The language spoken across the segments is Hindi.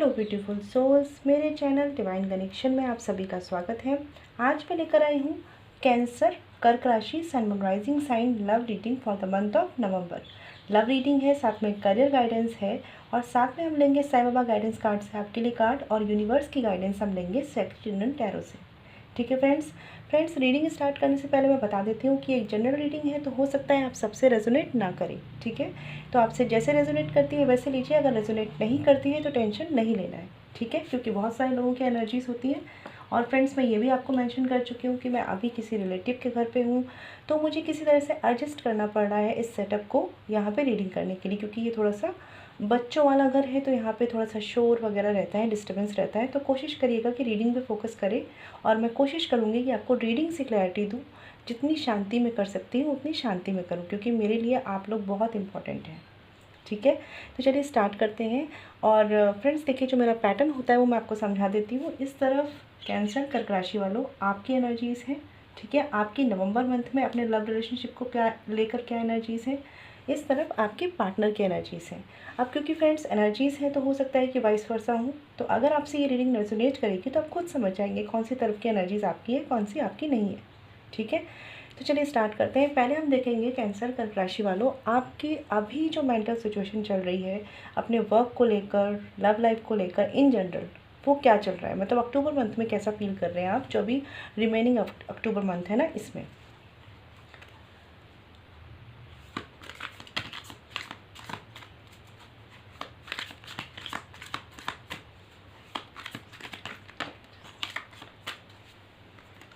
हेलो ब्यूटीफुल सोल्स, मेरे चैनल डिवाइन कनेक्शन में आप सभी का स्वागत है। आज मैं लेकर आई हूँ कैंसर कर्क राशि sun moon rising sign love reading for the month of November. Love reading है, साथ में करियर गाइडेंस है और साथ में हम लेंगे साईं बाबा गाइडेंस कार्ड से आपके लिए कार्ड और यूनिवर्स की गाइडेंस हम लेंगे सेक्रेड इंडियन टैरो से। ठीक है फ्रेंड्स, रीडिंग स्टार्ट करने से पहले मैं बता देती हूँ कि एक जनरल रीडिंग है, तो हो सकता है आप सबसे रेजोनेट ना करें। ठीक है, तो आपसे जैसे रेजोनेट करती है वैसे लीजिए, अगर रेजोनेट नहीं करती है तो टेंशन नहीं लेना है। ठीक है, क्योंकि बहुत सारे लोगों की एनर्जीज होती हैं। और फ्रेंड्स, मैं ये भी आपको मेंशन कर चुकी हूँ कि मैं अभी किसी रिलेटिव के घर पे हूँ, तो मुझे किसी तरह से एडजस्ट करना पड़ रहा है इस सेटअप को यहाँ पे रीडिंग करने के लिए, क्योंकि ये थोड़ा सा बच्चों वाला घर है, तो यहाँ पे थोड़ा सा शोर वगैरह रहता है, डिस्टर्बेंस रहता है। तो कोशिश करिएगा कि रीडिंग पे फोकस करें और मैं कोशिश करूँगी कि आपको रीडिंग से क्लैरिटी दूँ। जितनी शांति में कर सकती हूँ उतनी शांति में करूँ, क्योंकि मेरे लिए आप लोग बहुत इंपॉर्टेंट हैं। ठीक है, तो चलिए स्टार्ट करते हैं। और फ्रेंड्स देखिए, जो मेरा पैटर्न होता है वो मैं आपको समझा देती हूँ। इस तरफ कैंसर कर्क राशि वालों आपकी एनर्जीज़ हैं। ठीक है, आपकी नवंबर मंथ में अपने लव रिलेशनशिप को क्या लेकर क्या एनर्जीज़ हैं। इस तरफ आपके पार्टनर की एनर्जीज़ हैं। अब क्योंकि फ्रेंड्स एनर्जीज़ हैं तो हो सकता है कि वाइस वर्सा हूँ, तो अगर आपसे ये रीडिंग रेजोनेट करेगी तो आप खुद समझ जाएंगे कौन सी तरफ की एनर्जीज़ आपकी है, कौन सी आपकी नहीं है। ठीक है, तो चलिए स्टार्ट करते हैं। पहले हम देखेंगे कैंसर कर्क राशि वालों, आपकी अभी जो मेंटल सिचुएशन चल रही है अपने वर्क को लेकर, लव लाइफ को लेकर, इन जनरल वो क्या चल रहा है, मतलब अक्टूबर मंथ में कैसा फील कर रहे हैं आप, जो अभी रिमेनिंग अक्टूबर मंथ है ना, इसमें।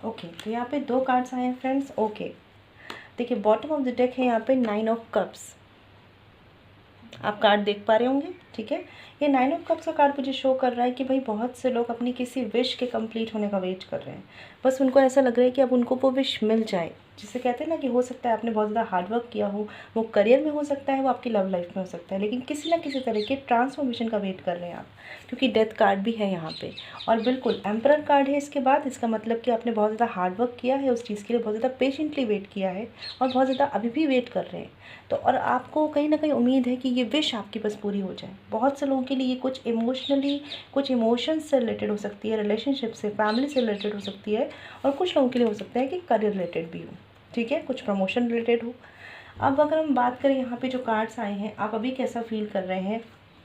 ओके, तो यहाँ पे दो कार्ड्स आए हैं फ्रेंड्स। ओके, देखिए बॉटम ऑफ द डेक है यहाँ पे 9 ऑफ कप्स, आप कार्ड देख पा रहे होंगे। ठीक है, ये 9 ऑफ कप्स का कार्ड मुझे शो कर रहा है कि भाई बहुत से लोग अपनी किसी विश के कंप्लीट होने का वेट कर रहे हैं। बस उनको ऐसा लग रहा है कि अब उनको वो विश मिल जाए, जिसे कहते हैं ना कि हो सकता है आपने बहुत ज़्यादा हार्ड वर्क किया हो, वो करियर में हो सकता है, वो आपकी लव लाइफ में हो सकता है, लेकिन किसी ना किसी तरह के ट्रांसफॉर्मेशन का वेट कर रहे हैं आप, क्योंकि डेथ कार्ड भी है यहाँ पे। और बिल्कुल एम्परर कार्ड है इसके बाद। इसका मतलब कि आपने बहुत ज़्यादा हार्ड वर्क किया है उस चीज़ के लिए, बहुत ज़्यादा पेशेंटली वेट किया है और बहुत ज़्यादा अभी भी वेट कर रहे हैं। तो और आपको कहीं ना कहीं उम्मीद है कि ये विश आपकी बस पूरी हो जाए। बहुत से लोगों के लिए ये कुछ इमोशनली, कुछ इमोशंस से रिलेटेड हो सकती है, रिलेशनशिप से, फैमिली से रिलेटेड हो सकती है, और कुछ लोगों के लिए हो सकता है कि करियर रिलेटेड भी हो। ठीक है, कुछ प्रमोशन रिलेटेड हो। अब अगर हम बात करें यहाँ पे जो कार्ड्स आए हैं, आप अभी कैसा फील कर रहे हैं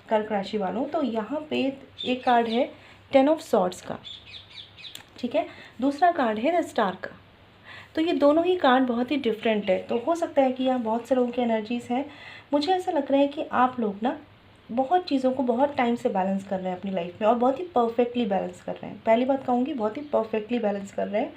कर्क राशि वालों, तो यहाँ पे एक कार्ड है 10 ऑफ सॉर्ड्स का। ठीक है, दूसरा कार्ड है द स्टार का। तो ये दोनों ही कार्ड बहुत ही डिफरेंट है। तो हो सकता है कि यहाँ बहुत से लोगों की एनर्जीज़ हैं। मुझे ऐसा लग रहा है कि आप लोग ना बहुत चीज़ों को बहुत टाइम से बैलेंस कर रहे हैं अपनी लाइफ में, और बहुत ही परफेक्टली बैलेंस कर रहे हैं। पहली बात कहूँगी, बहुत ही परफेक्टली बैलेंस कर रहे हैं,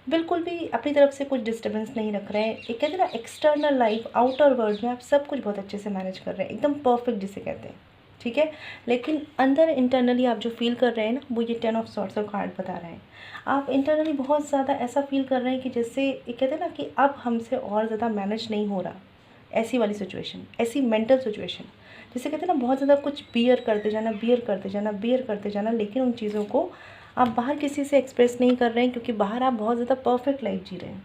बिल्कुल भी अपनी तरफ से कुछ डिस्टर्बेंस नहीं रख रहे हैं। एक कहते हैं ना एक्सटर्नल लाइफ, आउटर वर्ल्ड में आप सब कुछ बहुत अच्छे से मैनेज कर रहे हैं, एकदम परफेक्ट जिसे कहते हैं। ठीक है, लेकिन अंदर इंटरनली आप जो फील कर रहे हैं ना, वो ये 10 ऑफ सॉर्ड्स का कार्ड बता रहे हैं। आप इंटरनली बहुत ज़्यादा ऐसा फील कर रहे हैं कि जैसे ये कहते हैं ना कि अब हमसे और ज़्यादा मैनेज नहीं हो रहा, ऐसी वाली सिचुएशन, ऐसी मेंटल सिचुएशन, जैसे कहते हैं ना बहुत ज़्यादा कुछ बियर करते जाना, बियर करते जाना, बियर करते जाना, लेकिन उन चीज़ों को आप बाहर किसी से एक्सप्रेस नहीं कर रहे हैं, क्योंकि बाहर आप बहुत ज़्यादा परफेक्ट लाइफ जी रहे हैं।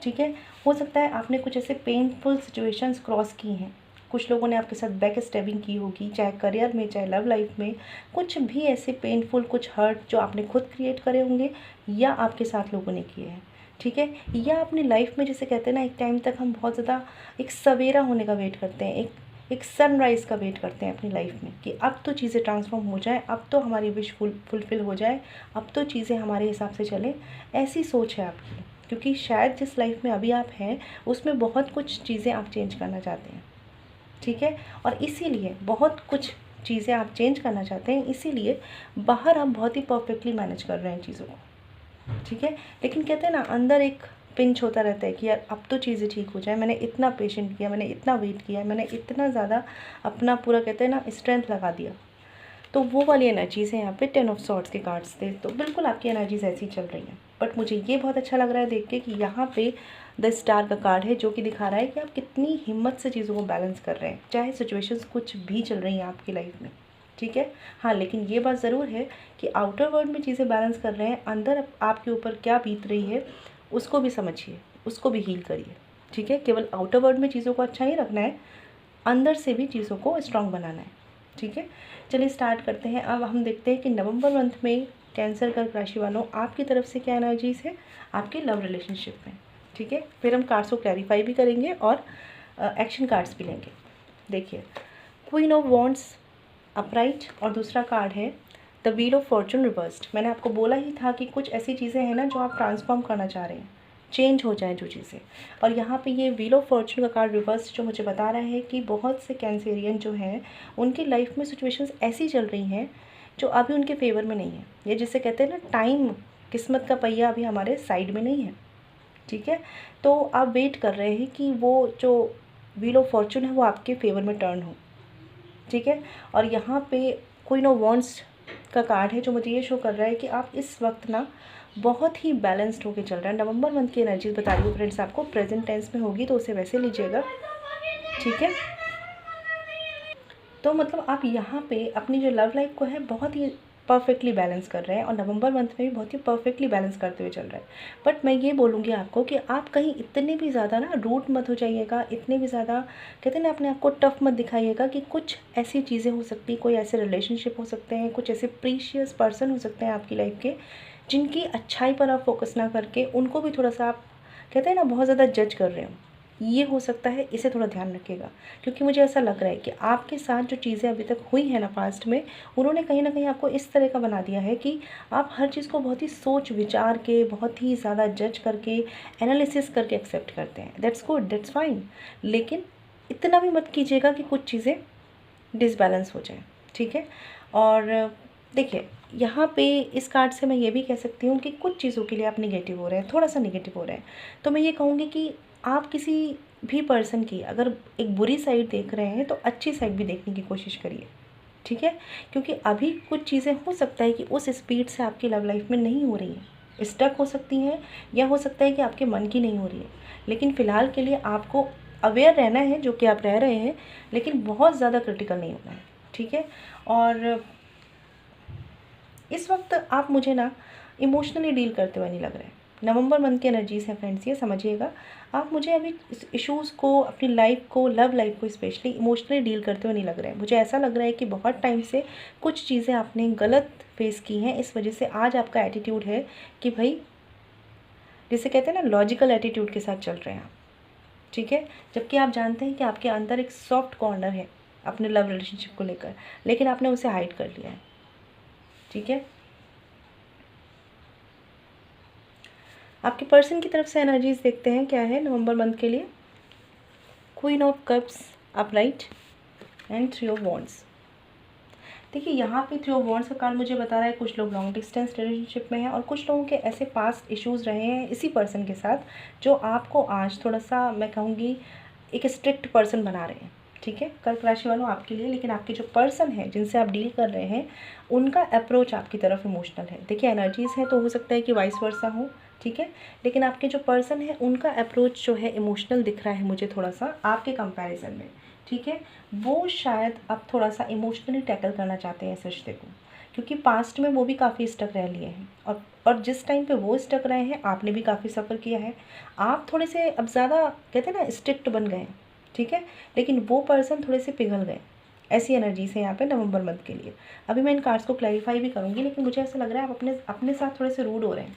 ठीक है, हो सकता है आपने कुछ ऐसे पेनफुल सिचुएशंस क्रॉस की हैं, कुछ लोगों ने आपके साथ बैक स्टैबिंग की होगी, चाहे करियर में, चाहे लव लाइफ में, कुछ भी ऐसे पेनफुल, कुछ हर्ट जो आपने खुद क्रिएट करे होंगे या आपके साथ लोगों ने किए हैं। ठीक है, या अपनी लाइफ में जैसे कहते हैं ना, एक टाइम तक हम बहुत ज़्यादा एक सवेरा होने का वेट करते हैं, एक सनराइज़ का वेट करते हैं अपनी लाइफ में, कि अब तो चीज़ें ट्रांसफॉर्म हो जाए, अब तो हमारी विश फुलफ़िल हो जाए, अब तो चीज़ें हमारे हिसाब से चलें, ऐसी सोच है आपकी। क्योंकि शायद जिस लाइफ में अभी आप हैं उसमें बहुत कुछ चीज़ें आप चेंज करना चाहते हैं। ठीक है, और इसीलिए बहुत कुछ चीज़ें आप चेंज करना चाहते हैं, इसीलिए बाहर आप बहुत ही परफेक्टली मैनेज कर रहे हैं चीज़ों को। ठीक है, लेकिन कहते हैं ना अंदर एक पिंच होता रहता है कि यार अब तो चीज़ें ठीक हो जाए, मैंने इतना पेशेंट किया, मैंने इतना वेट किया, मैंने इतना ज़्यादा अपना पूरा कहते हैं ना स्ट्रेंथ लगा दिया। तो वो वाली एनर्जीज़ है यहाँ पे 10 ऑफ सॉर्ड्स के कार्ड्स थे। तो बिल्कुल आपकी एनर्जीज ऐसी चल रही हैं, बट मुझे ये बहुत अच्छा लग रहा है देख के कि यहाँ पे द स्टार का कार्ड है, जो कि दिखा रहा है कि आप कितनी हिम्मत से चीज़ों को बैलेंस कर रहे हैं, चाहे सिचुएशंस कुछ भी चल रही हैं आपकी लाइफ में। ठीक है, हाँ, लेकिन ये बात ज़रूर है कि आउटर वर्ल्ड में चीज़ें बैलेंस कर रहे हैं, अंदर आपके ऊपर क्या बीत रही है उसको भी समझिए, उसको भी हील करिए। ठीक है, केवल आउटर वर्ल्ड में चीज़ों को अच्छा नहीं रखना है, अंदर से भी चीज़ों को स्ट्रॉन्ग बनाना है। ठीक है, चलिए स्टार्ट करते हैं। अब हम देखते हैं कि नवंबर मंथ में कैंसर कर्क राशि वालों आपकी तरफ से क्या एनर्जीज़ है आपके लव रिलेशनशिप में। ठीक है, फिर हम कार्ड्स को क्लैरिफाई भी करेंगे और एक्शन कार्ड्स भी लेंगे। देखिए, क्वीन ऑफ वॉन्ड्स अपराइट और दूसरा कार्ड है the wheel of Fortune reversed. मैंने आपको बोला ही था कि कुछ ऐसी चीज़ें हैं ना जो आप ट्रांसफॉर्म करना चाह रहे हैं, चेंज हो जाए जो चीज़ें, और यहाँ पे ये व्हील ऑफ फॉर्चून का कार्ड रिवर्स जो मुझे बता रहा है कि बहुत से कैंसेरियन जो हैं उनकी लाइफ में सिचुएशंस ऐसी चल रही हैं जो अभी उनके फेवर में नहीं है। ये जिसे कहते हैं ना टाइम, किस्मत का पहिया अभी हमारे साइड में नहीं है। ठीक है, तो आप वेट कर रहे हैं कि वो जो व्हील ऑफ फॉर्चून है वो आपके फेवर में टर्न हो। ठीक है, और यहाँ पे क्वीन ऑफ वॉन्ड्स का कार्ड है जो मुझे ये शो कर रहा है कि आप इस वक्त ना बहुत ही बैलेंस्ड होके चल रहा है। नवंबर मंथ की एनर्जी बता रही हूँ फ्रेंड्स आपको, प्रेजेंट टेंस में होगी तो उसे वैसे लीजिएगा। ठीक है, तो मतलब आप यहाँ पे अपनी जो लव लाइफ को है बहुत ही परफेक्टली बैलेंस कर रहे हैं और नवंबर मंथ में भी बहुत ही परफेक्टली बैलेंस करते हुए चल रहे हैं। बट मैं ये बोलूँगी आपको कि आप कहीं इतने भी ज़्यादा ना रूट मत हो जाइएगा, इतने भी ज़्यादा कहते हैं ना अपने आप को टफ मत दिखाइएगा कि कुछ ऐसी चीज़ें हो सकती, कोई ऐसे रिलेशनशिप हो सकते हैं, कुछ ऐसे प्रीशियस पर्सन हो सकते हैं आपकी लाइफ के जिनकी अच्छाई पर आप फोकस ना करके उनको भी थोड़ा सा आप कहते हैं ना बहुत ज़्यादा जज कर रहे हो। ये हो सकता है, इसे थोड़ा ध्यान रखिएगा, क्योंकि मुझे ऐसा लग रहा है कि आपके साथ जो चीज़ें अभी तक हुई हैं ना पास्ट में, उन्होंने कहीं ना कहीं आपको इस तरह का बना दिया है कि आप हर चीज़ को बहुत ही सोच विचार के, बहुत ही ज़्यादा जज करके, एनालिसिस करके एक्सेप्ट करते हैं। दैट्स गुड, दैट्स फाइन, लेकिन इतना भी मत कीजिएगा कि कुछ चीज़ें डिसबैलेंस हो जाए। ठीक है, और देखिए यहाँ पे इस कार्ड से मैं ये भी कह सकती हूँ कि कुछ चीज़ों के लिए आप निगेटिव हो रहे हैं, थोड़ा सा निगेटिव हो रहे हैं, तो मैं ये कहूँगी कि आप किसी भी पर्सन की अगर एक बुरी साइड देख रहे हैं तो अच्छी साइड भी देखने की कोशिश करिए। ठीक है, क्योंकि अभी कुछ चीज़ें हो सकता है कि उस स्पीड से आपकी लव लाइफ में नहीं हो रही है, स्टक हो सकती हैं, या हो सकता है कि आपके मन की नहीं हो रही है। लेकिन फ़िलहाल के लिए आपको अवेयर रहना है, जो कि आप रह रहे हैं, लेकिन बहुत ज़्यादा क्रिटिकल नहीं होना है। ठीक है, और इस वक्त आप मुझे ना इमोशनली डील करते हुए नहीं लग रहे हैं। नवंबर मंथ की एनर्जीज़ हैं फ्रेंड्स, ये समझिएगा। आप मुझे अभी इस इश्यूज़ को, अपनी लाइफ को, लव लाइफ को स्पेशली इमोशनली डील करते हुए नहीं लग रहे हैं। मुझे ऐसा लग रहा है कि बहुत टाइम से कुछ चीज़ें आपने गलत फेस की हैं, इस वजह से आज आपका एटीट्यूड है कि भाई जिसे कहते हैं ना लॉजिकल एटीट्यूड के साथ चल रहे हैं आप। ठीक है, जबकि आप जानते हैं कि आपके अंदर एक सॉफ्ट कॉर्नर है अपने लव रिलेशनशिप को लेकर, लेकिन आपने उसे हाइड कर लिया है। ठीक है, आपके पर्सन की तरफ से एनर्जीज देखते हैं क्या है नवंबर मंथ के लिए। Queen of cups upright and three of wands. देखिए यहाँ पे थ्री ऑफ वॉन्ड्स का कार्ड मुझे बता रहा है कुछ लोग लॉन्ग डिस्टेंस रिलेशनशिप में हैं और कुछ लोगों के ऐसे पास्ट इश्यूज़ रहे हैं इसी पर्सन के साथ जो आपको आज थोड़ा सा मैं कहूँगी एक स्ट्रिक्ट पर्सन बना रहे हैं। ठीक है, कर्क राशि वालों आपके लिए, लेकिन आपके जो पर्सन है जिनसे आप डील कर रहे हैं उनका अप्रोच आपकी तरफ इमोशनल है। देखिए एनर्जीज़ हैं तो हो सकता है कि वाइस वर्सा हो। ठीक है, लेकिन आपके जो पर्सन है उनका अप्रोच जो है इमोशनल दिख रहा है मुझे थोड़ा सा आपके कंपैरिजन में। ठीक है, वो शायद अब थोड़ा सा इमोशनली टैकल करना चाहते हैं इस रिश्ते को, क्योंकि पास्ट में वो भी काफ़ी स्टक रह लिए हैं और जिस टाइम पे वो स्टक रहे हैं आपने भी काफ़ी सफ़र किया है। आप थोड़े से अब ज़्यादा कहते हैं ना स्ट्रिक्ट बन गए हैं। ठीक है, लेकिन वो पर्सन थोड़े से पिघल गए। ऐसी एनर्जीज है यहाँ पे नवंबर मंथ के लिए। अभी मैं इन कार्ड्स को क्लैरिफाई भी करूँगी, लेकिन मुझे ऐसा लग रहा है आप अपने साथ थोड़े से रूड हो रहे हैं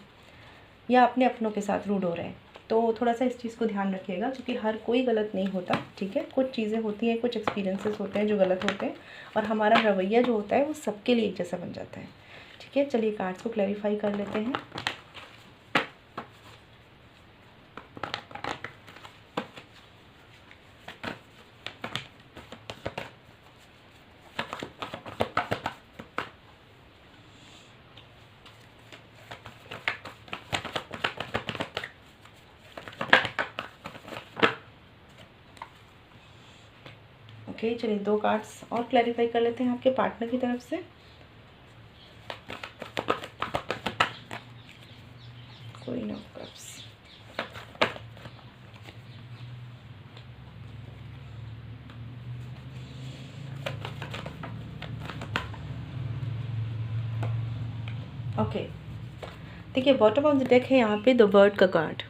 या अपने अपनों के साथ रूड हो रहे हैं, तो थोड़ा सा इस चीज़ को ध्यान रखिएगा, क्योंकि हर कोई गलत नहीं होता। ठीक है, कुछ चीज़ें होती हैं, कुछ एक्सपीरियंसेस होते हैं जो गलत होते हैं और हमारा रवैया जो होता है वो सबके लिए एक जैसा बन जाता है। ठीक है, चलिए कार्ड्स को क्लैरिफाई कर लेते हैं। ओके, चलिए 2 कार्ड्स और क्लैरिफाई कर लेते हैं आपके पार्टनर की तरफ से। Queen of cups, okay. देखिए बॉटम ऑफ द डेक है यहाँ पे द वर्ड का कार्ड।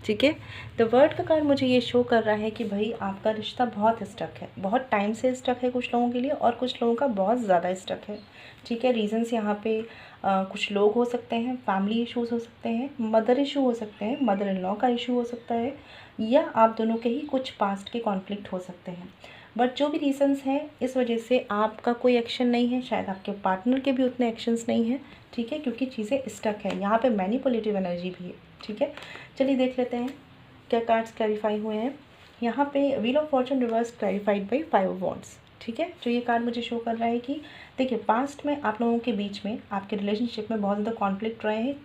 ठीक है। द वर्ड का कार्ड मुझे ये शो कर रहा है कि भाई आपका रिश्ता बहुत स्टक है, बहुत टाइम से स्टक है कुछ लोगों के लिए, और कुछ लोगों का बहुत ज़्यादा स्टक है। ठीक है, रीजंस यहाँ पे कुछ लोग हो सकते हैं, फैमिली इश्यूज़ हो सकते हैं, मदर इशू हो सकते हैं, मदर इन लॉ का इशू हो सकता है, या आप दोनों के ही कुछ पास्ट के कॉन्फ्लिक्ट हो सकते हैं। बट जो भी रीजंस हैं, इस वजह से आपका कोई एक्शन नहीं है, शायद आपके पार्टनर के भी उतने एक्शंस नहीं हैं। ठीक है, क्योंकि चीज़ें स्टक है, यहाँ पे मैनिपुलेटिव एनर्जी भी है। ठीक है, चलिए देख लेते हैं क्या कार्ड्स क्लैरिफाई हुए हैं। यहाँ पे wheel of fortune reversed clarified by 5 of wands. ठीक है, जो ये कार्ड मुझे शो कर रहा है कि देखिए पास्ट में आप लोगों के बीच में, आपके रिलेशनशिप में बहुत ज़्यादा कॉन्फ्लिक्ट रहे हैं,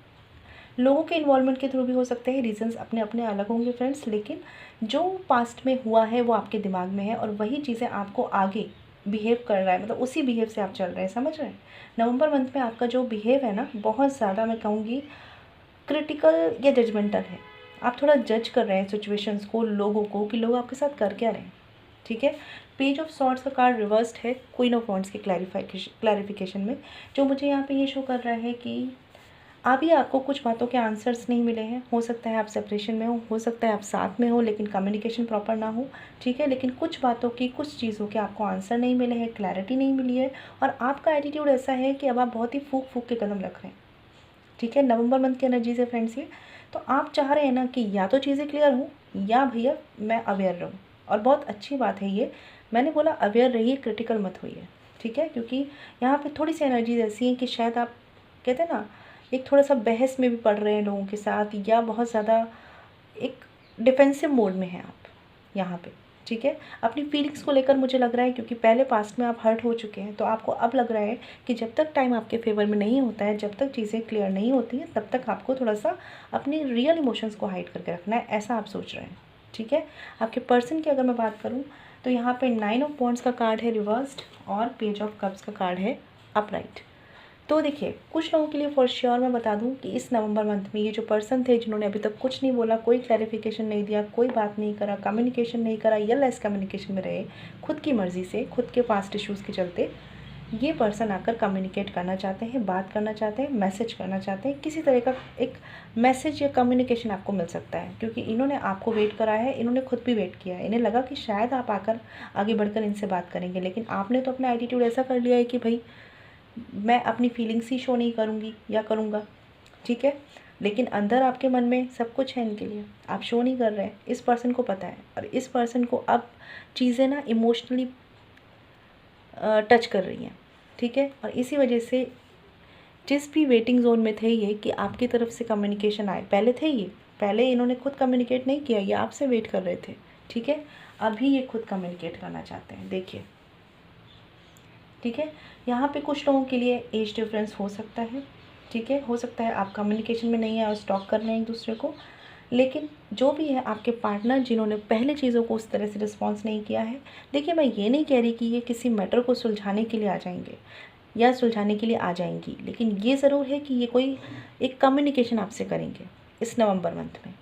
लोगों के इन्वॉल्वमेंट के थ्रू भी हो सकते हैं, रीजंस अपने अपने अलग होंगे फ्रेंड्स, लेकिन जो पास्ट में हुआ है वो आपके दिमाग में है, और वही चीज़ें आपको आगे बिहेव कर रहा है, मतलब उसी बिहेव से आप चल रहे हैं, समझ रहे हैं। नवंबर मंथ में आपका जो बिहेव है ना, बहुत ज़्यादा मैं कहूँगी क्रिटिकल या जजमेंटल है। आप थोड़ा जज कर रहे हैं सिचुएशंस को, लोगों को, कि लोग आपके साथ कर क्या रहे हैं। ठीक है, पेज ऑफ सॉर्ड्स का कार्ड रिवर्स्ड है क्वीन ऑफ वॉन्ड्स के क्लैरिफिकेशन में। जो मुझे यहाँ पे ये शो कर रहा है कि अभी आपको कुछ बातों के आंसर्स नहीं मिले हैं, हो सकता है आप सेपरेशन में हो सकता है आप साथ में हो, लेकिन कम्युनिकेशन प्रॉपर ना हो। ठीक है, लेकिन कुछ बातों की, कुछ चीज़ों के आपको आंसर नहीं मिले हैं, क्लैरिटी नहीं मिली है, और आपका एटीट्यूड ऐसा है कि अब आप बहुत ही फूक फूक के कदम रख रहे हैं। ठीक है, नवंबर मंथ की एनर्जी से फ्रेंड्स ये, तो आप चाह रहे हैं ना कि या तो चीज़ें क्लियर हो, या भैया मैं अवेयर रहूँ। और बहुत अच्छी बात है ये, मैंने बोला अवेयर रहिए, क्रिटिकल मत होइए। ठीक है, क्योंकि यहाँ पे थोड़ी सी एनर्जीज ऐसी हैं कि शायद आप कहते हैं ना, एक थोड़ा सा बहस में भी पड़ रहे हैं लोगों के साथ, या बहुत ज़्यादा एक डिफेंसिव मोड में हैं आप यहाँ पे। ठीक है, अपनी फीलिंग्स को लेकर मुझे लग रहा है, क्योंकि पहले पास्ट में आप हर्ट हो चुके हैं, तो आपको अब लग रहा है कि जब तक टाइम आपके फेवर में नहीं होता है, जब तक चीज़ें क्लियर नहीं होती हैं, तब तक आपको थोड़ा सा अपनी रियल इमोशंस को हाइड करके रखना है, ऐसा आप सोच रहे हैं। ठीक है, आपके पर्सन की अगर मैं बात करूँ तो यहाँ पे 9 ऑफ वॉन्ड्स का कार्ड है रिवर्स्ड, और पेज ऑफ कप्स का कार्ड है अपराइट। तो देखिए कुछ लोगों के लिए फॉर श्योर मैं बता दूं कि इस नवंबर मंथ में ये जो पर्सन थे, जिन्होंने अभी तक कुछ नहीं बोला, कोई क्लैरिफिकेशन नहीं दिया, कोई बात नहीं करा, कम्युनिकेशन नहीं करा, या लेस कम्युनिकेशन में रहे, खुद की मर्ज़ी से, खुद के पास्ट इश्यूज़ के चलते, ये पर्सन आकर कम्युनिकेट करना चाहते हैं, बात करना चाहते हैं, मैसेज करना चाहते हैं, किसी तरह का एक मैसेज या कम्युनिकेशन आपको मिल सकता है, क्योंकि इन्होंने आपको वेट कराया है, इन्होंने खुद भी वेट किया है, इन्हें लगा कि शायद आप आकर आगे बढ़कर इनसे बात करेंगे, लेकिन आपने तो अपना एटीट्यूड ऐसा कर लिया है कि भाई मैं अपनी फीलिंग्स ही शो नहीं करूँगी या करूँगा। ठीक है, लेकिन अंदर आपके मन में सब कुछ है इनके लिए, आप शो नहीं कर रहे हैं, इस पर्सन को पता है, और इस पर्सन को अब चीज़ें ना इमोशनली टच कर रही हैं। ठीक है, और इसी वजह से जिस भी वेटिंग जोन में थे ये, कि आपकी तरफ से कम्युनिकेशन आए, पहले थे ये, पहले इन्होंने खुद कम्युनिकेट नहीं किया, ये आपसे वेट कर रहे थे। ठीक है, अभी ये खुद कम्युनिकेट करना चाहते हैं, देखिए। ठीक है, यहाँ पे कुछ लोगों के लिए एज डिफरेंस हो सकता है। ठीक है, हो सकता है आप कम्युनिकेशन में नहीं है और स्टॉक कर रहे हैं एक दूसरे को, लेकिन जो भी है आपके पार्टनर जिन्होंने पहले चीज़ों को उस तरह से रिस्पॉन्स नहीं किया है, देखिए मैं ये नहीं कह रही कि ये किसी मैटर को सुलझाने के लिए आ जाएंगे या सुलझाने के लिए आ जाएंगी, लेकिन ये ज़रूर है कि ये कोई एक कम्युनिकेशन आपसे करेंगे इस नवंबर मंथ में।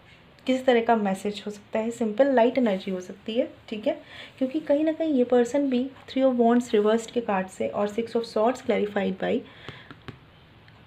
किसी तरह का मैसेज हो सकता है, सिंपल लाइट एनर्जी हो सकती है। ठीक है, क्योंकि कहीं ना कहीं ये पर्सन भी 3 ऑफ वॉन्ड्स रिवर्स्ड के कार्ड से और 6 of swords clarified by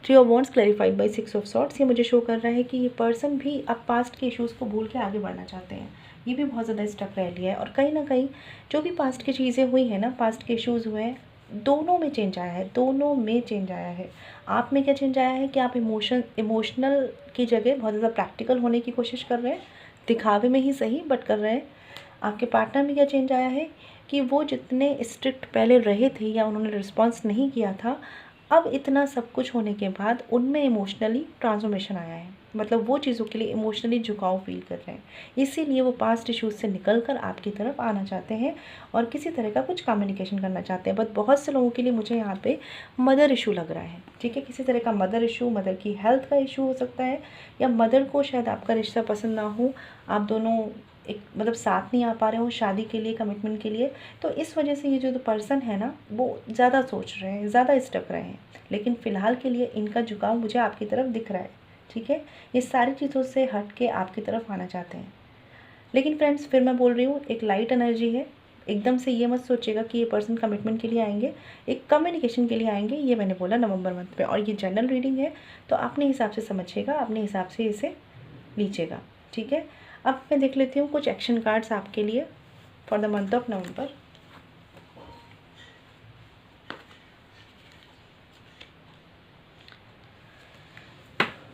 3 of wands clarified by 6 of swords, ये मुझे शो कर रहा है कि ये पर्सन भी अब पास्ट के इश्यूज़ को भूल के आगे बढ़ना चाहते हैं। ये भी बहुत ज़्यादा स्टक रह लिया है, और कहीं ना कहीं जो भी पास्ट की चीज़ें हुई हैं ना, पास्ट के इश्यूज़ हुए हैं, दोनों में चेंज आया है, दोनों में चेंज आया है। आप में क्या चेंज आया है कि आप इमोशनल की जगह बहुत ज़्यादा प्रैक्टिकल होने की कोशिश कर रहे हैं, दिखावे में ही सही बट कर रहे हैं। आपके पार्टनर में क्या चेंज आया है कि वो जितने स्ट्रिक्ट पहले रहे थे या उन्होंने रिस्पॉन्स नहीं किया था, अब इतना सब कुछ होने के बाद उनमें इमोशनली ट्रांसफॉर्मेशन आया है, मतलब वो चीज़ों के लिए इमोशनली झुकाव फील कर रहे हैं, इसीलिए वो पास्ट इश्यूज से निकल कर आपकी तरफ आना चाहते हैं और किसी तरह का कुछ कम्युनिकेशन करना चाहते हैं। बट बहुत से लोगों के लिए मुझे यहाँ पे मदर इशू लग रहा है। ठीक है, किसी तरह का मदर इशू, मदर की हेल्थ का इशू हो सकता है, या मदर को शायद आपका रिश्ता पसंद ना हो, आप दोनों एक मतलब साथ नहीं आ पा रहे हो शादी के लिए, कमिटमेंट के लिए, तो इस वजह से ये जो पर्सन है ना, वो ज़्यादा सोच रहे हैं, ज़्यादा स्टक रहे हैं, लेकिन फ़िलहाल के लिए इनका झुकाव मुझे आपकी तरफ दिख रहा है। ठीक है, ये सारी चीज़ों से हट के आपकी तरफ आना चाहते हैं। लेकिन फ्रेंड्स, फिर मैं बोल रही हूँ, एक लाइट एनर्जी है, एकदम से ये मत सोचिएगा कि ये पर्सन कमिटमेंट के लिए आएंगे, एक कम्युनिकेशन के लिए आएंगे, ये मैंने बोला नवंबर मंथ में। और ये जनरल रीडिंग है, तो अपने हिसाब से समझिएगा, अपने हिसाब से इसे लीजिएगा। ठीक है, अब मैं देख लेती हूँ कुछ एक्शन कार्ड्स आपके लिए for the month of November.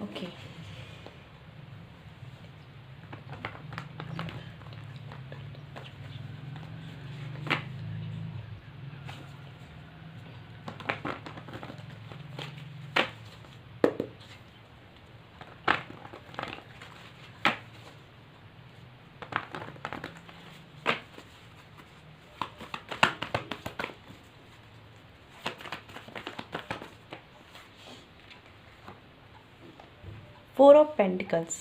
Okay, four of pentacles.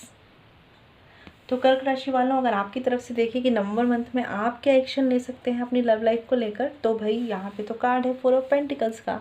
तो कर्क राशि वालों, अगर आपकी तरफ से देखिए कि नवंबर मंथ में आप क्या एक्शन ले सकते हैं अपनी लव लाइफ को लेकर, तो भाई यहाँ पे तो कार्ड है फोर ऑफ पेंटिकल्स का,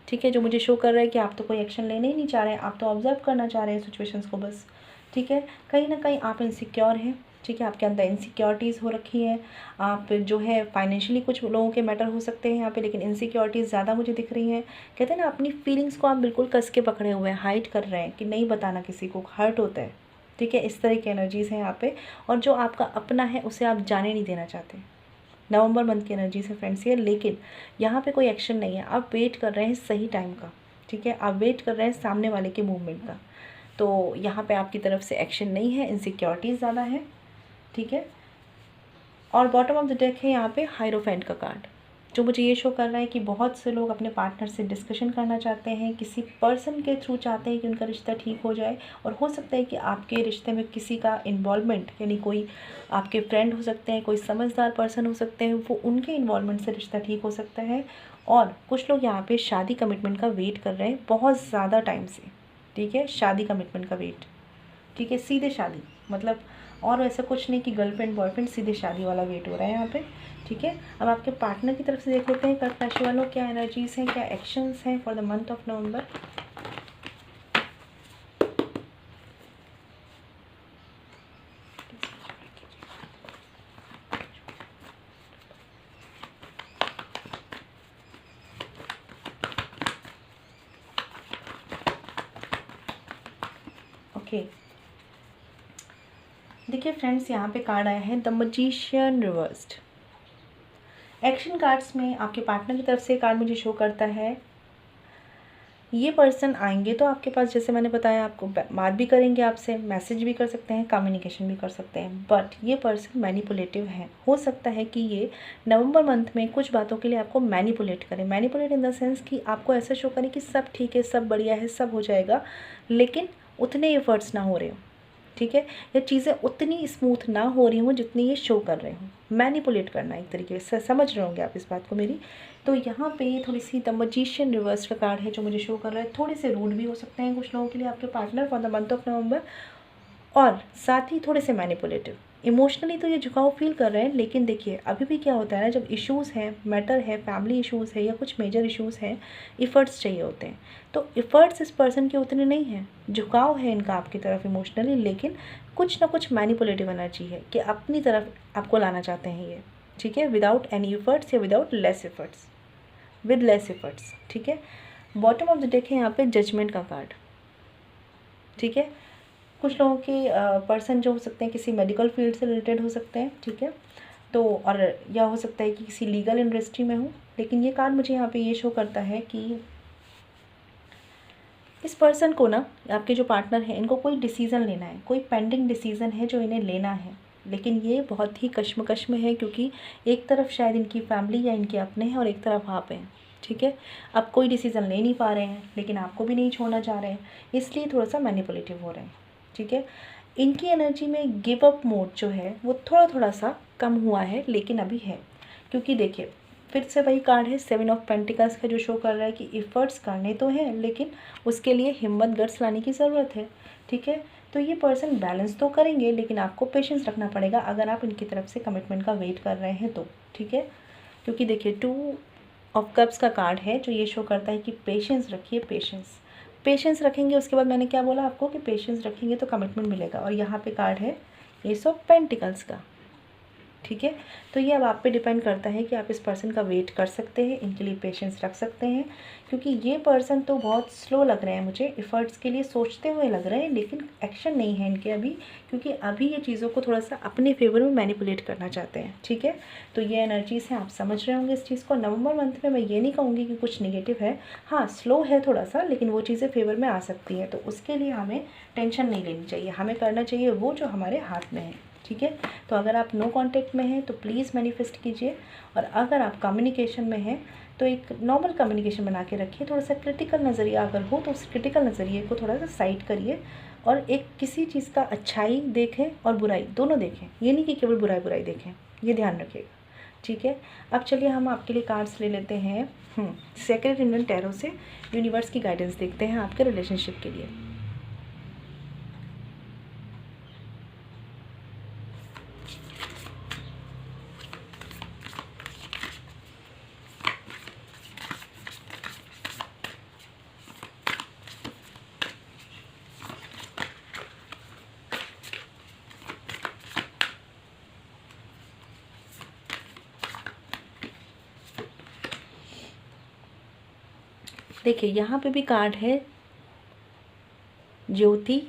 ठीक है, जो मुझे शो कर रहा है कि आप तो कोई एक्शन लेने ही नहीं चाह रहे हैं, आप तो ऑब्जर्व करना चाह रहे हैं सिचुएशंस को बस, ठीक है। कहीं ना कहीं आप इनसिक्योर हैं, ठीक है, आपके अंदर इनसिक्योरिटीज़ हो रखी है, आप जो है फाइनेंशियली कुछ लोगों के मैटर हो सकते हैं यहाँ पे, लेकिन इनसिक्योरिटीज़ ज़्यादा मुझे दिख रही हैं। कहते हैं ना, अपनी फीलिंग्स को आप बिल्कुल कस के पकड़े हुए हैं, हाइड कर रहे हैं कि नहीं बताना किसी को, हर्ट होता है, ठीक है, इस तरह की एनर्जीज़ हैं यहाँ पे। और जो आपका अपना है उसे आप जाने नहीं देना चाहते, नवंबर मंथ की एनर्जीज है फ्रेंड्स ये। लेकिन यहाँ पे कोई एक्शन नहीं है, आप वेट कर रहे हैं सही टाइम का, ठीक है, आप वेट कर रहे हैं सामने वाले के मूवमेंट का। तो यहाँ पे आपकी तरफ से एक्शन नहीं है, इनसिक्योरिटीज़ ज़्यादा है, ठीक है। और बॉटम ऑफ द डेक है यहाँ पे हायरोफेंट का कार्ड, जो मुझे ये शो कर रहा है कि बहुत से लोग अपने पार्टनर से डिस्कशन करना चाहते हैं, किसी पर्सन के थ्रू चाहते हैं कि उनका रिश्ता ठीक हो जाए। और हो सकता है कि आपके रिश्ते में किसी का इन्वॉल्वमेंट, यानी कोई आपके फ्रेंड हो सकते हैं, कोई समझदार पर्सन हो सकते हैं, वो उनके इन्वॉल्वमेंट से रिश्ता ठीक हो सकता है। और कुछ लोग यहाँ पे शादी कमिटमेंट का वेट कर रहे हैं बहुत ज़्यादा टाइम से, ठीक है, शादी कमिटमेंट का वेट, ठीक है, सीधे शादी, मतलब और ऐसा कुछ नहीं कि गर्लफ्रेंड बॉयफ्रेंड, सीधे शादी वाला वेट हो रहा है यहाँ पे, ठीक है। अब आपके पार्टनर की तरफ से देख लेते हैं कर्क राशि वालों क्या एनर्जीज हैं, क्या एक्शंस हैं for the month of November. Okay, देखिए फ्रेंड्स, यहाँ पे कार्ड आया है the magician reversed. Action cards में आपके पार्टनर की तरफ से कार्ड मुझे शो करता है, ये पर्सन आएंगे तो आपके पास, जैसे मैंने बताया, आपको बात भी करेंगे आपसे, मैसेज भी कर सकते हैं, कम्युनिकेशन भी कर सकते हैं, बट ये पर्सन मैनिपुलेटिव है। हो सकता है कि ये नवंबर मंथ में कुछ बातों के लिए आपको मैनिपुलेट करें, मैनिपुलेट इन द सेंस कि आपको ऐसा शो करें कि सब ठीक है, सब बढ़िया है, सब हो जाएगा, लेकिन उतने एफर्ट्स ना हो रहे हो, ठीक है, या चीज़ें उतनी स्मूथ ना हो रही हों जितनी ये शो कर रहे हों। मैनिपुलेट करना एक तरीके से, समझ रहे होंगे आप इस बात को मेरी। तो यहाँ पे थोड़ी सी द मैजिशियन रिवर्स का कार्ड है जो मुझे शो कर रहा है। थोड़े से रूड भी हो सकते हैं कुछ लोगों के लिए आपके partner for the month of नवंबर, और साथ ही थोड़े से मैनिपुलेटिव। इमोशनली तो ये झुकाव फील कर रहे हैं, लेकिन देखिए अभी भी क्या होता है ना, जब इश्यूज़ हैं, मैटर है, फैमिली इश्यूज़ है या कुछ मेजर इश्यूज़ हैं, इफ़र्ट्स चाहिए होते हैं। तो इफ़र्ट्स इस पर्सन के उतने नहीं हैं, झुकाव है इनका आपकी तरफ इमोशनली, लेकिन कुछ ना कुछ मैनिपुलेटिव एनर्जी है कि अपनी तरफ आपको लाना चाहते हैं ये, ठीक है, विदाउट एनी इफ़र्ट्स या विदाउट लेस इफ़र्ट्स, विद लेस इफ़र्ट्स, ठीक है। बॉटम ऑफ द डेक है यहाँ पे जजमेंट का कार्ड, ठीक है। कुछ लोगों के पर्सन जो हो सकते हैं किसी मेडिकल फील्ड से रिलेटेड हो सकते हैं, ठीक है, तो और या हो सकता है कि किसी लीगल इंडस्ट्री में हो। लेकिन ये कार्ड मुझे यहाँ पे ये शो करता है कि इस पर्सन को ना, आपके जो पार्टनर हैं, इनको कोई डिसीज़न लेना है, कोई पेंडिंग डिसीज़न है जो इन्हें लेना है, लेकिन ये बहुत ही कश्मकश में है, क्योंकि एक तरफ शायद इनकी फैमिली या इनके अपने हैं और एक तरफ आप हैं, ठीक है। अब कोई डिसीज़न ले नहीं पा रहे हैं, लेकिन आपको भी नहीं छोड़ना चाह रहे हैं, इसलिए थोड़ा सा मैनिपुलेटिव हो रहे हैं, ठीक है। इनकी एनर्जी में गिव अप मोड जो है वो थोड़ा थोड़ा सा कम हुआ है, लेकिन अभी है, क्योंकि देखिए फिर से वही कार्ड है सेवन ऑफ पेंटिकल्स का, जो शो कर रहा है कि इफ़र्ट्स करने तो हैं, लेकिन उसके लिए हिम्मत, गट्स लाने की ज़रूरत है, ठीक है। तो ये पर्सन बैलेंस तो करेंगे, लेकिन आपको पेशेंस रखना पड़ेगा अगर आप इनकी तरफ से कमिटमेंट का वेट कर रहे हैं तो, ठीक है। क्योंकि देखिए 2 ऑफ कप्स का कार्ड है जो ये शो करता है कि पेशेंस रखिए, पेशेंस रखेंगे। उसके बाद मैंने क्या बोला आपको कि पेशेंस रखेंगे तो कमिटमेंट मिलेगा। और यहाँ पे कार्ड है एस ऑफ पेंटिकल्स का, ठीक है। तो ये अब आप पे डिपेंड करता है कि आप इस पर्सन का वेट कर सकते हैं, इनके लिए पेशेंस रख सकते हैं, क्योंकि ये पर्सन तो बहुत स्लो लग रहे हैं मुझे, एफर्ट्स के लिए सोचते हुए लग रहे हैं, लेकिन एक्शन नहीं है इनके अभी, क्योंकि अभी ये चीज़ों को थोड़ा सा अपने फेवर में मैनिपुलेट करना चाहते हैं। ठीक है, तो ये एनर्जीज़ हैं, आप समझ रहे होंगे इस चीज़ को। नवंबर मंथ में मैं ये नहीं कहूँगी कि कुछ नेगेटिव है, हाँ स्लो है थोड़ा सा, लेकिन वो चीज़ें फेवर में आ सकती हैं, तो उसके लिए हमें टेंशन नहीं लेनी चाहिए, हमें करना चाहिए वो जो हमारे हाथ में है। ठीक है, तो अगर आप नो कांटेक्ट में हैं तो प्लीज़ मैनिफेस्ट कीजिए, और अगर आप कम्युनिकेशन में हैं तो एक नॉर्मल कम्युनिकेशन बना के रखिए। थोड़ा सा क्रिटिकल नज़रिया अगर हो तो उस क्रिटिकल नज़रिए को थोड़ा सा साइड करिए, और एक किसी चीज़ का अच्छाई देखें और बुराई दोनों देखें, ये नहीं कि केवल बुराई बुराई देखें, ये ध्यान रखिएगा। ठीक है, अब चलिए हम आपके लिए कार्ड्स ले लेते हैं सेक्रेड इंडियन टैरो से, यूनिवर्स की गाइडेंस देखते हैं आपके रिलेशनशिप के लिए। देखिए यहाँ पे भी कार्ड है ज्योति,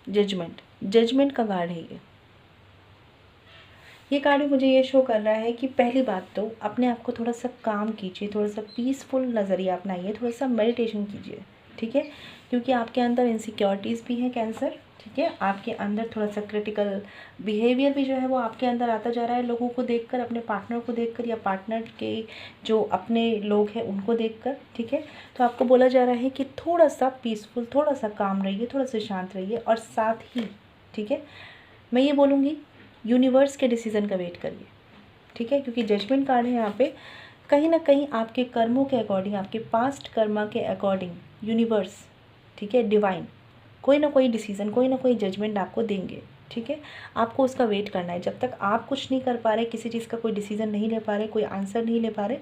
जजमेंट, जजमेंट का कार्ड है ये कार्ड भी मुझे ये शो कर रहा है कि पहली बात तो अपने आप को थोड़ा सा काम कीजिए, थोड़ा सा पीसफुल नज़रिया अपनाइए, थोड़ा सा मेडिटेशन कीजिए। ठीक है, क्योंकि आपके अंदर इनसिक्योरिटीज़ भी हैं कैंसर। ठीक है, आपके अंदर थोड़ा सा क्रिटिकल बिहेवियर भी जो है वो आपके अंदर आता जा रहा है, लोगों को देखकर, अपने पार्टनर को देखकर, या पार्टनर के जो अपने लोग हैं उनको देखकर। ठीक है, तो आपको बोला जा रहा है कि थोड़ा सा पीसफुल, थोड़ा सा काम रहिए, थोड़ा सा शांत रहिए, और साथ ही ठीक है मैं ये बोलूँगी यूनिवर्स के डिसीज़न का वेट करिए। ठीक है, क्योंकि जजमेंट कार्ड है यहाँ पे, कहीं ना कहीं आपके कर्मों के अकॉर्डिंग, आपके पास्ट कर्मा के अकॉर्डिंग यूनिवर्स, ठीक है, डिवाइन कोई ना कोई डिसीज़न, कोई ना कोई जजमेंट आपको देंगे। ठीक है, आपको उसका वेट करना है। जब तक आप कुछ नहीं कर पा रहे, किसी चीज़ का कोई डिसीज़न नहीं ले पा रहे, कोई आंसर नहीं ले पा रहे,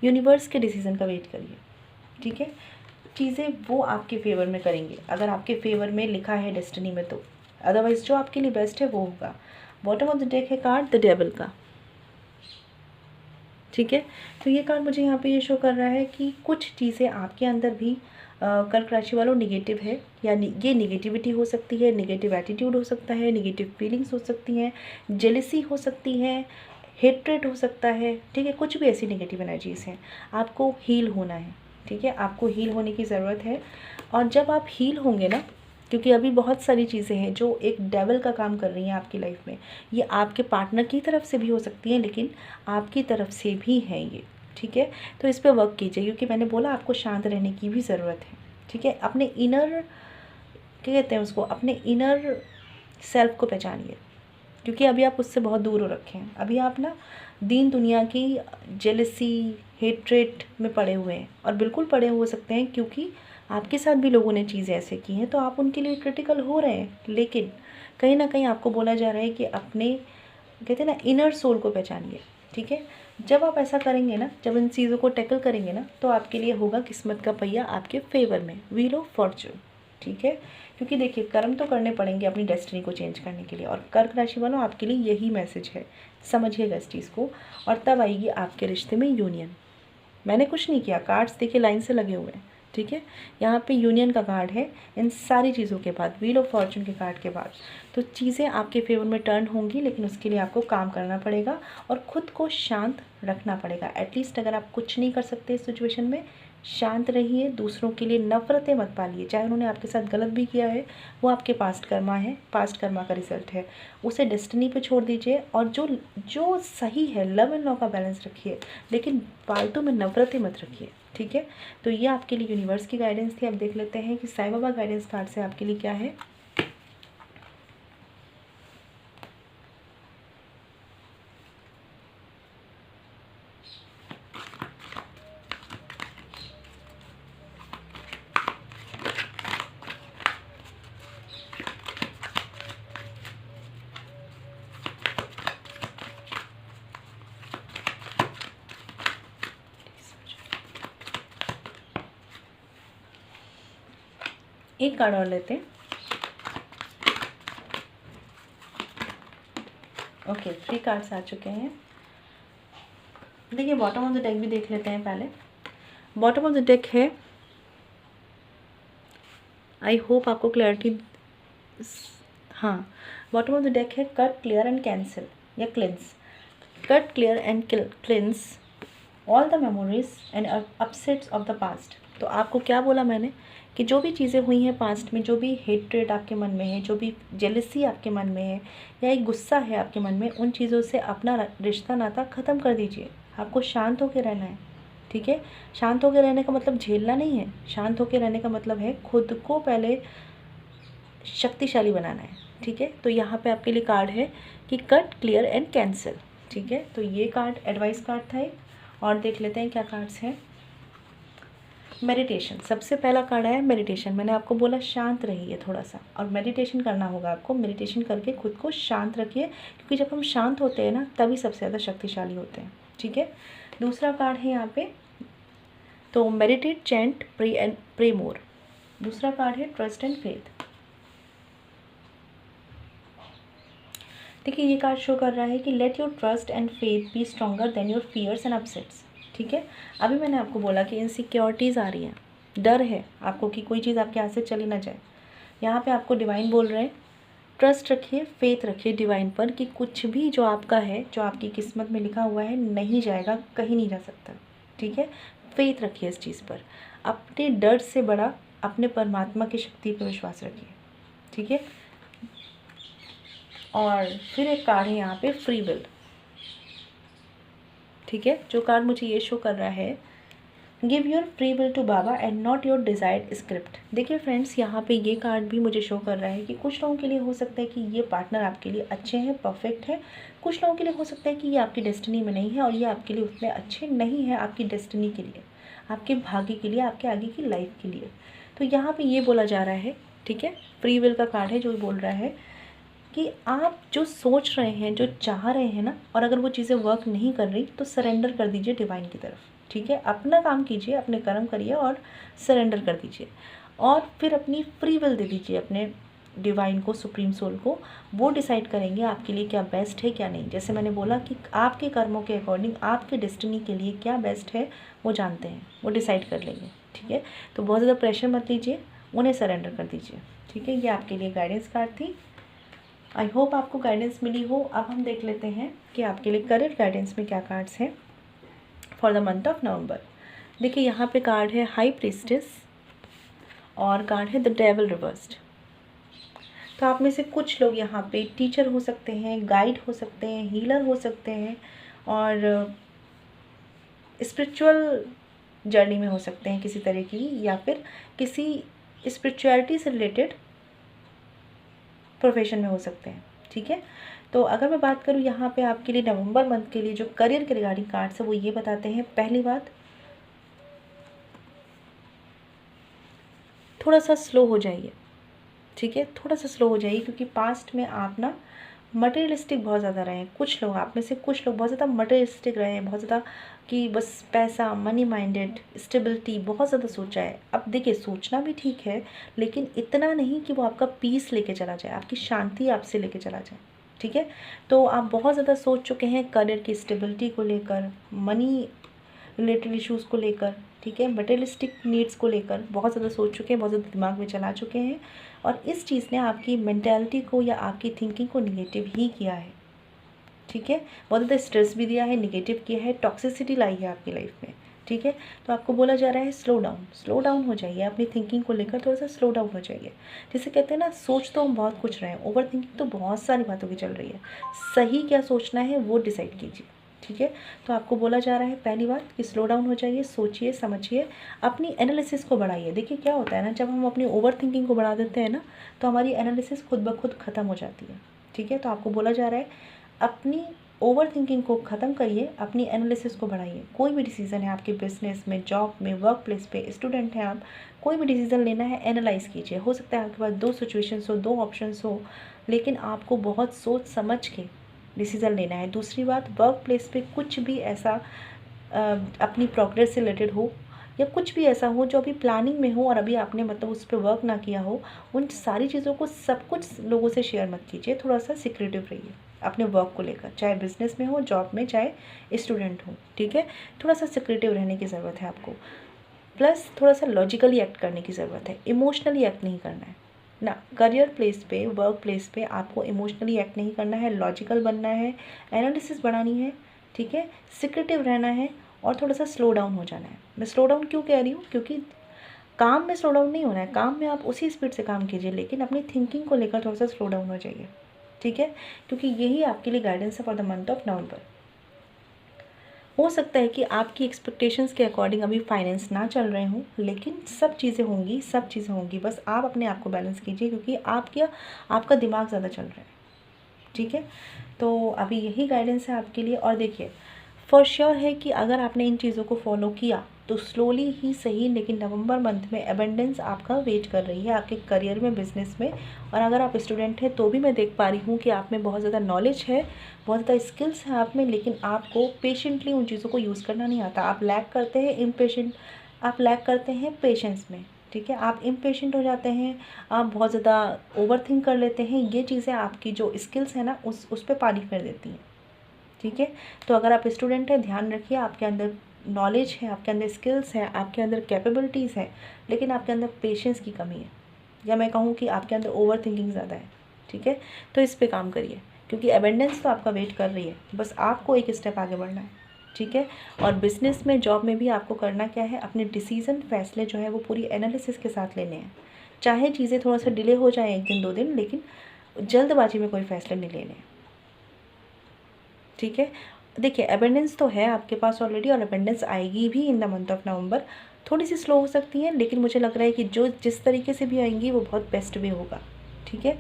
यूनिवर्स के डिसीज़न का वेट करिए। ठीक है, चीज़ें वो आपके फेवर में करेंगे, अगर आपके फेवर में लिखा है डेस्टिनी में तो, अदरवाइज़ जो आपके लिए बेस्ट है वो होगा। बॉटम ऑफ द डेक है कार्ड द डेविल का। ठीक है, तो ये कार्ड मुझे यहाँ पे ये शो कर रहा है कि कुछ चीज़ें आपके अंदर भी कर्क राशि वालों निगेटिव है, या ये निगेटिविटी हो सकती है, निगेटिव एटीट्यूड हो सकता है, निगेटिव फीलिंग्स हो सकती हैं, जेलसी हो सकती है, हेट्रेट हो सकता है। ठीक है, कुछ भी ऐसी नेगेटिव एनर्जीज़ हैं, आपको हील होना है। ठीक है, आपको हील होने की ज़रूरत है, और जब आप हील होंगे ना, क्योंकि अभी बहुत सारी चीज़ें हैं जो एक डेविल का काम कर रही हैं आपकी लाइफ में, ये आपके पार्टनर की तरफ से भी हो सकती हैं, लेकिन आपकी तरफ से भी हैं ये। ठीक है, तो इस पे वर्क कीजिए, क्योंकि मैंने बोला आपको शांत रहने की भी ज़रूरत है। ठीक है, अपने इनर, क्या कहते हैं उसको, अपने इनर सेल्फ को पहचानिए, क्योंकि अभी आप उससे बहुत दूर हो रखे हैं। अभी आप ना दीन दुनिया की जेलसी, हेट्रेट में पड़े हुए हैं, और बिल्कुल पड़े हो सकते हैं, क्योंकि आपके साथ भी लोगों ने चीज़ें ऐसे की हैं, तो आप उनके लिए क्रिटिकल हो रहे हैं, लेकिन कहीं ना कहीं आपको बोला जा रहा है कि अपने, कहते हैं ना, इनर सोल को पहचानिए। ठीक है, जब आप ऐसा करेंगे ना, जब इन चीज़ों को टैकल करेंगे ना, तो आपके लिए होगा किस्मत का पहिया आपके फेवर में, व्हील ऑफ फॉर्चून। ठीक है, क्योंकि देखिए कर्म तो करने पड़ेंगे अपनी डेस्टिनी को चेंज करने के लिए, और कर्क राशि वालों आपके लिए यही मैसेज है, समझिएगा इस चीज़ को, और तब आएगी आपके रिश्ते में यूनियन। मैंने कुछ नहीं किया, कार्ड्स देखिए लाइन से लगे हुए हैं। ठीक है, यहाँ पे यूनियन का कार्ड है, इन सारी चीज़ों के बाद, व्हील ऑफ फॉर्चून के कार्ड के बाद, तो चीज़ें आपके फेवर में टर्न होंगी, लेकिन उसके लिए आपको काम करना पड़ेगा और ख़ुद को शांत रखना पड़ेगा। एटलीस्ट अगर आप कुछ नहीं कर सकते इस सिचुएशन में, शांत रहिए, दूसरों के लिए नफ़रतें मत पालिए, चाहे उन्होंने आपके साथ गलत भी किया है, वो आपके पास्ट कर्मा है, पास्ट कर्मा का रिजल्ट है, उसे डेस्टिनी पे छोड़ दीजिए, और जो जो सही है, लव एंड लॉ का बैलेंस रखिए, लेकिन फालतू में नफ़रतें मत रखिए। ठीक है, तो ये आपके लिए यूनिवर्स की गाइडेंस थी। अब देख लेते हैं कि साईं बाबा गाइडेंस कार्ड से आपके लिए क्या है। एक कार्ड और लेते हैं। ओके, 3 कार्ड्स आ चुके हैं। देखिए बॉटम ऑफ द डेक भी देख लेते हैं पहले। बॉटम ऑफ द डेक है, आई होप आपको क्लैरिटी, हाँ, बॉटम ऑफ द डेक है कट, क्लियर एंड कैंसिल या cleanse. Cut, clear and cleanse all the memories and upsets of the past. तो आपको क्या बोला मैंने कि जो भी चीज़ें हुई हैं पास्ट में, जो भी हेट्रेड आपके मन में है, जो भी जेलसी आपके मन में है या एक गुस्सा है आपके मन में, उन चीज़ों से अपना रिश्ता नाता ख़त्म कर दीजिए। आपको शांत होकर रहना है, ठीक है। शांत होकर रहने का मतलब झेलना नहीं है, शांत होकर रहने का मतलब है खुद को पहले शक्तिशाली बनाना है, ठीक है। तो यहाँ पे आपके लिए कार्ड है कि कट, क्लियर एंड कैंसिल, ठीक है। तो ये कार्ड एडवाइस कार्ड था एक। और देख लेते हैं क्या कार्ड्स हैं। मेडिटेशन, सबसे पहला कार्ड है मेडिटेशन। मैंने आपको बोला शांत रहिए थोड़ा सा, और मेडिटेशन करना होगा आपको। मेडिटेशन करके खुद को शांत रखिए, क्योंकि जब हम शांत होते हैं ना तभी सबसे ज़्यादा शक्तिशाली होते हैं, ठीक है। दूसरा कार्ड है यहाँ पे, तो meditate, chant, pray and pray more. दूसरा कार्ड है ट्रस्ट एंड फेथ। देखिए ये कार्ड शो कर रहा है कि let your trust and faith be stronger than your fears and upsets, ठीक है। अभी मैंने आपको बोला कि इनसिक्योरिटीज़ आ रही हैं, डर है आपको कि कोई चीज़ आपके हाथ से चली ना जाए। यहाँ पे आपको डिवाइन बोल रहे हैं ट्रस्ट रखिए, फेथ रखिए डिवाइन पर, कि कुछ भी जो आपका है, जो आपकी किस्मत में लिखा हुआ है, नहीं जाएगा, कहीं नहीं जा सकता, ठीक है। फेथ रखिए इस चीज़ पर। अपने डर से बड़ा अपने परमात्मा की शक्ति पर विश्वास रखिए, ठीक है। और फिर एक कार्ड है यहाँ पे फ्री विल, ठीक है। जो कार्ड मुझे ये शो कर रहा है give your free will to Baba and not your desired script. देखिए फ्रेंड्स, यहाँ पे ये कार्ड भी मुझे शो कर रहा है कि कुछ लोगों के लिए हो सकता है कि ये पार्टनर आपके लिए अच्छे हैं, परफेक्ट है। कुछ लोगों के लिए हो सकता है कि ये आपकी डेस्टिनी में नहीं है और ये आपके लिए उतने अच्छे नहीं है आपकी डेस्टिनी के लिए, आपके भाग्य के लिए, आपके आगे की लाइफ के लिए। तो यहाँ पर ये बोला जा रहा है, ठीक है, फ्री विल का कार्ड है जो बोल रहा है कि आप जो सोच रहे हैं, जो चाह रहे हैं ना, और अगर वो चीज़ें वर्क नहीं कर रही तो सरेंडर कर दीजिए डिवाइन की तरफ, ठीक है। अपना काम कीजिए, अपने कर्म करिए और सरेंडर कर दीजिए, और फिर अपनी फ्री विल दे दीजिए अपने डिवाइन को, सुप्रीम सोल को। वो डिसाइड करेंगे आपके लिए क्या बेस्ट है क्या नहीं। जैसे मैंने बोला कि आपके कर्मों के अकॉर्डिंग आपके डेस्टिनी के लिए क्या बेस्ट है वो जानते हैं, वो डिसाइड कर लेंगे, ठीक है। तो बहुत ज़्यादा प्रेशर मत लीजिए, उन्हें सरेंडर कर दीजिए, ठीक है। ये आपके लिए गाइडेंस कार्ड थी। आई होप आपको गाइडेंस मिली हो। अब हम देख लेते हैं कि आपके लिए करियर गाइडेंस में क्या कार्ड्स हैं फॉर द मंथ ऑफ नवंबर। देखिए यहाँ पे कार्ड है हाई प्रीस्टेस और कार्ड है द डेविल रिवर्स्ड। तो आप में से कुछ लोग यहाँ पे टीचर हो सकते हैं, गाइड हो सकते हैं, हीलर हो सकते हैं, और स्पिरिचुअल जर्नी में हो सकते हैं किसी तरह की, या फिर किसी स्पिरिचुअलिटी से रिलेटेड प्रोफेशन में हो सकते हैं, ठीक है। तो अगर मैं बात करूँ यहाँ पे आपके लिए नवंबर मंथ के लिए जो करियर के रिगार्डिंग कार्ड्स है वो ये बताते हैं। पहली बात, थोड़ा सा स्लो हो जाइए, ठीक है, थोड़ा सा स्लो हो जाइए, क्योंकि पास्ट में आप ना मटेरियलिस्टिक बहुत ज़्यादा रहे हैं। कुछ लोग, आप में से कुछ लोग बहुत ज़्यादा मटेरियलिस्टिक रहे हैं, बहुत ज़्यादा कि बस पैसा, मनी माइंडेड, स्टेबिलिटी बहुत ज़्यादा सोचा है। अब देखिए सोचना भी ठीक है, लेकिन इतना नहीं कि वो आपका पीस लेके चला जाए, आपकी शांति आपसे लेके चला जाए, ठीक है। तो आप बहुत ज़्यादा सोच चुके हैं करियर की स्टेबिलिटी को लेकर, मनी रिलेटेड इश्यूज़ को लेकर, ठीक है, मटेरियलिस्टिक नीड्स को लेकर बहुत ज़्यादा सोच चुके हैं, बहुत ज़्यादा दिमाग में चला चुके हैं, और इस चीज़ ने आपकी मेंटालिटी को या आपकी थिंकिंग को निगेटिव ही किया है, ठीक है। बहुत ज़्यादा स्ट्रेस भी दिया है, निगेटिव किया है, टॉक्सिसिटी लाई है आपकी लाइफ में, ठीक है। तो आपको बोला जा रहा है स्लो डाउन हो जाइए, अपनी थिंकिंग को लेकर थोड़ा सा स्लो डाउन हो जाइए। जैसे कहते हैं ना, सोच तो हम बहुत कुछ रहे हैं, ओवर थिंकिंग तो बहुत सारी बातों की चल रही है, सही क्या सोचना है वो डिसाइड कीजिए, ठीक है। तो आपको बोला जा रहा है पहली बात कि स्लो डाउन हो जाइए, सोचिए समझिए, अपनी एनालिसिस को बढ़ाइए। देखिए क्या होता है ना, जब हम अपनी ओवर थिंकिंग को बढ़ा देते हैं ना, तो हमारी एनालिसिस खुद ब खुद ख़त्म हो जाती है, ठीक है। तो आपको बोला जा रहा है अपनी ओवर थिंकिंग को ख़त्म करिए, अपनी एनालिसिस को बढ़ाइए। कोई भी डिसीज़न है आपके बिजनेस में, जॉब में, वर्क प्लेस पे, स्टूडेंट हैं आप, कोई भी डिसीज़न लेना है एनालाइज़ कीजिए। हो सकता है आपके पास 2 सिचुएशंस हो, 2 ऑप्शंस हो, लेकिन आपको बहुत सोच समझ के डिसीज़न लेना है। दूसरी बात, वर्क प्लेस पे कुछ भी ऐसा अपनी प्रोग्रेस से रिलेटेड हो, या कुछ भी ऐसा हो जो अभी प्लानिंग में हो और अभी आपने मतलब उस पर वर्क ना किया हो, उन सारी चीज़ों को सब कुछ लोगों से शेयर मत कीजिए, थोड़ा सा सिक्रेटिव रहिए, अपने वर्क को लेकर, चाहे बिजनेस में हो, जॉब में, चाहे स्टूडेंट हो, ठीक है। थोड़ा सा सिक्रेटिव रहने की ज़रूरत है आपको, प्लस थोड़ा सा लॉजिकली एक्ट करने की ज़रूरत है, इमोशनली एक्ट नहीं करना है ना। करियर प्लेस पे, वर्क प्लेस पे आपको इमोशनली एक्ट नहीं करना है, लॉजिकल बनना है, एनालिसिस बढ़ानी है, ठीक है, सिक्रेटिव रहना है और थोड़ा सा स्लो डाउन हो जाना है। मैं स्लो डाउन क्यों कह रही हूँ, क्योंकि काम में स्लो डाउन नहीं होना है, काम में आप उसी स्पीड से काम कीजिए, लेकिन अपनी थिंकिंग को लेकर थोड़ा सा स्लो डाउन हो जाइए, ठीक है, क्योंकि यही आपके लिए गाइडेंस है फॉर द मंथ ऑफ नवंबर। हो सकता है कि आपकी एक्सपेक्टेशंस के अकॉर्डिंग अभी फाइनेंस ना चल रहे हों, लेकिन सब चीज़ें होंगी, सब चीज़ें होंगी, बस आप अपने आप को बैलेंस कीजिए, क्योंकि आपका दिमाग ज़्यादा चल रहा है, ठीक है। तो अभी यही गाइडेंस है आपके लिए। और देखिए, फॉर श्योर है कि अगर आपने इन चीज़ों को फॉलो किया तो स्लोली ही सही, लेकिन नवंबर मंथ में एबंडेंस आपका वेट कर रही है आपके करियर में, बिजनेस में। और अगर आप स्टूडेंट हैं तो भी मैं देख पा रही हूँ कि आप में बहुत ज़्यादा नॉलेज है, बहुत ज़्यादा स्किल्स हैं आप में, लेकिन आपको पेशेंटली उन चीज़ों को यूज़ करना नहीं आता। आप लैक करते हैं आप लैक करते हैं पेशेंस में, ठीक है। आप इम्पेशेंट हो जाते हैं, आप बहुत ज़्यादा ओवरथिंक कर लेते हैं। ये चीज़ें आपकी जो स्किल्स हैं ना, उस पर पानी फेर देती हैं, ठीक है। तो अगर आप स्टूडेंट हैं, ध्यान रखिए, आपके अंदर नॉलेज है, आपके अंदर स्किल्स हैं, आपके अंदर कैपेबिलिटीज़ हैं, लेकिन आपके अंदर पेशेंस की कमी है, या मैं कहूँ कि आपके अंदर ओवर थिंकिंग ज़्यादा है, ठीक है। तो इस पे काम करिए, क्योंकि एबेंडेंस तो आपका वेट कर रही है, बस आपको एक स्टेप आगे बढ़ना है, ठीक है। और बिजनेस में, जॉब में भी आपको करना क्या है, अपने डिसीज़न, फैसले जो है वो पूरी एनालिसिस के साथ लेने हैं। चाहे चीज़ें थोड़ा सा डिले हो जाए 1 दिन 2 दिन, लेकिन जल्दबाजी में कोई फैसले नहीं लेने हैं, ठीक है। देखिए, अबेंडेंस तो है आपके पास ऑलरेडी, और अबेंडेंस आएगी भी इन द मंथ ऑफ नवंबर। थोड़ी सी स्लो हो सकती है, लेकिन मुझे लग रहा है कि जो जिस तरीके से भी आएंगी वो बहुत बेस्ट वे होगा, ठीक है।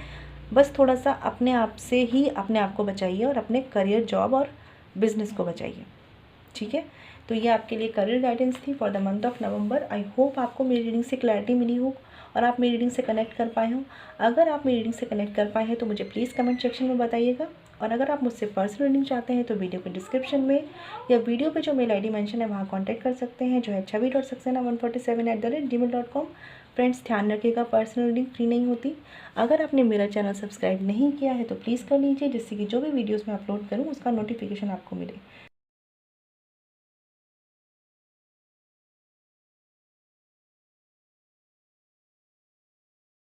बस थोड़ा सा अपने आप से ही अपने आप को बचाइए और अपने करियर, जॉब और बिजनेस को बचाइए, ठीक है। तो ये आपके लिए करियर गाइडेंस थी for the month of November. I hope आपको मेरी रीडिंग से क्लैरिटी मिली हो और आप मेरी रीडिंग से कनेक्ट कर पाए हों। अगर आप मेरी रीडिंग से कनेक्ट कर पाए हैं तो मुझे प्लीज़ कमेंट सेक्शन में बताइएगा। और अगर आप मुझसे पर्सनल रीडिंग चाहते हैं तो वीडियो के डिस्क्रिप्शन में या वीडियो पे जो मेल आईडी मेंशन है वहाँ कॉन्टैक्ट कर सकते हैं, जो है chavi.saxena147@gmail.com। फ्रेंड्स, ध्यान रखिएगा, पर्सनल रीडिंग फ्री नहीं होती। अगर आपने मेरा चैनल सब्सक्राइब नहीं किया है तो प्लीज़ कर लीजिए, जिससे कि जो भी वीडियोज़ मैं अपलोड करूँ उसका नोटिफिकेशन आपको मिले।